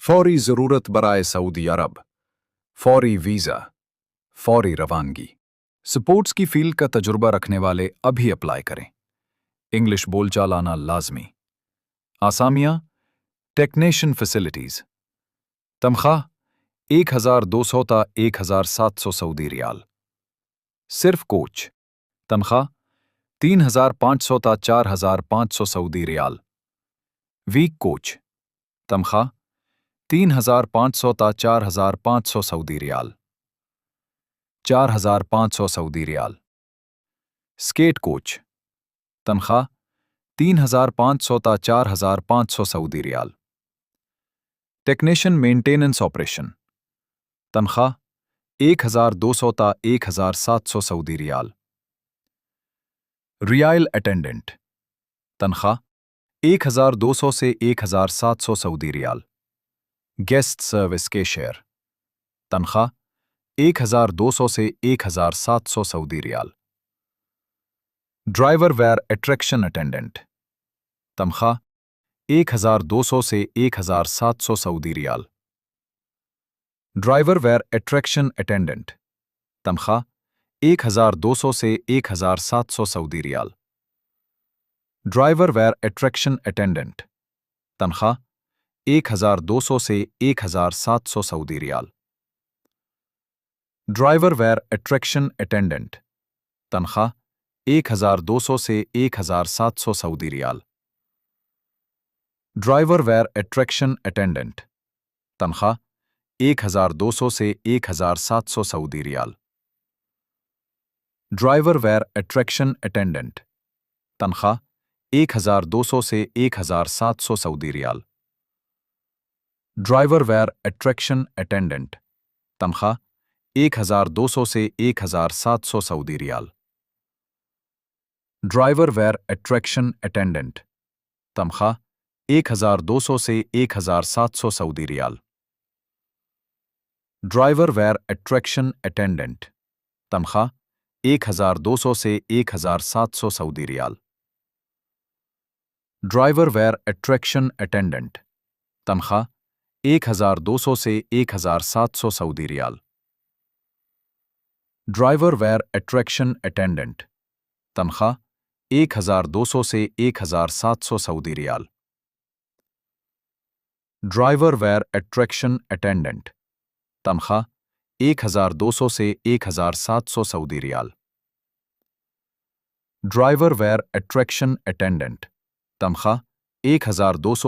فوری ضرورت برائے سعودی عرب، فوری ویزا، فوری روانگی۔ سپورٹس کی فیلڈ کا تجربہ رکھنے والے ابھی اپلائی کریں۔ انگلش بول چال آنا لازمی۔ آسامیہ: ٹیکنیشین فیسلٹیز۔ تنخواہ 1200 تا 1700 سعودی ریال۔ صرف کوچ۔ تنخواہ 3500 تا 4500 سعودی ریال۔ Week coach. تنخواہ 3500 تا 4500 سعودی ریال۔ 4500 سعودی ریال۔ Skate coach. تنخواہ 3500 تا 4500 سعودی ریال۔ Technician maintenance operation. تنخواہ 1200 تا 1700 سعودی ریال۔ ریائل اٹینڈنٹ۔ تنخواہ 1200 سے 1700 سعودی ریال۔ Guest service cashier. تنخواہ 1200 سے 1700 سعودی ریال۔ Driver wear attraction attendant. تنخواہ 1200 سے 1700 سعودی ریال۔ Driver wear attraction attendant. تنخواہ 1200 سے 1700 سعودی ریال۔ Driver wear attraction attendant. تنخواہ 1200 سے 1700 سعودی ریال۔ Driver wear attraction attendant. تنخواہ 1200 سے 1700 سعودی ریال۔ Driver wear attraction attendant. تنخواہ 1200 سے 1700 سعودی ریال۔ Driver wear attraction attendant. تنخواہ 1200 سے 1700 سعودی ریال۔ Driver wear attraction attendant. تنخواہ 1200 سے 1700 سعودی ریال۔ Driver wear attraction attendant. تنخواہ 1200 سے 1700 سعودی ریال۔ Driver wear attraction attendant. تنخواہ 1200 سے 1700 سعودی ریال۔ Driver wear attraction attendant. تنخواہ 1200 سے 1700 سعودی ریال۔ Driver wear attraction attendant. تنخواہ 1200 سے 1700 سعودی ریال۔ Driver wear attraction attendant. تنخواہ 1200 سے 1700 سعودی ریال۔ Driver wear attraction attendant. تنخواہ 1200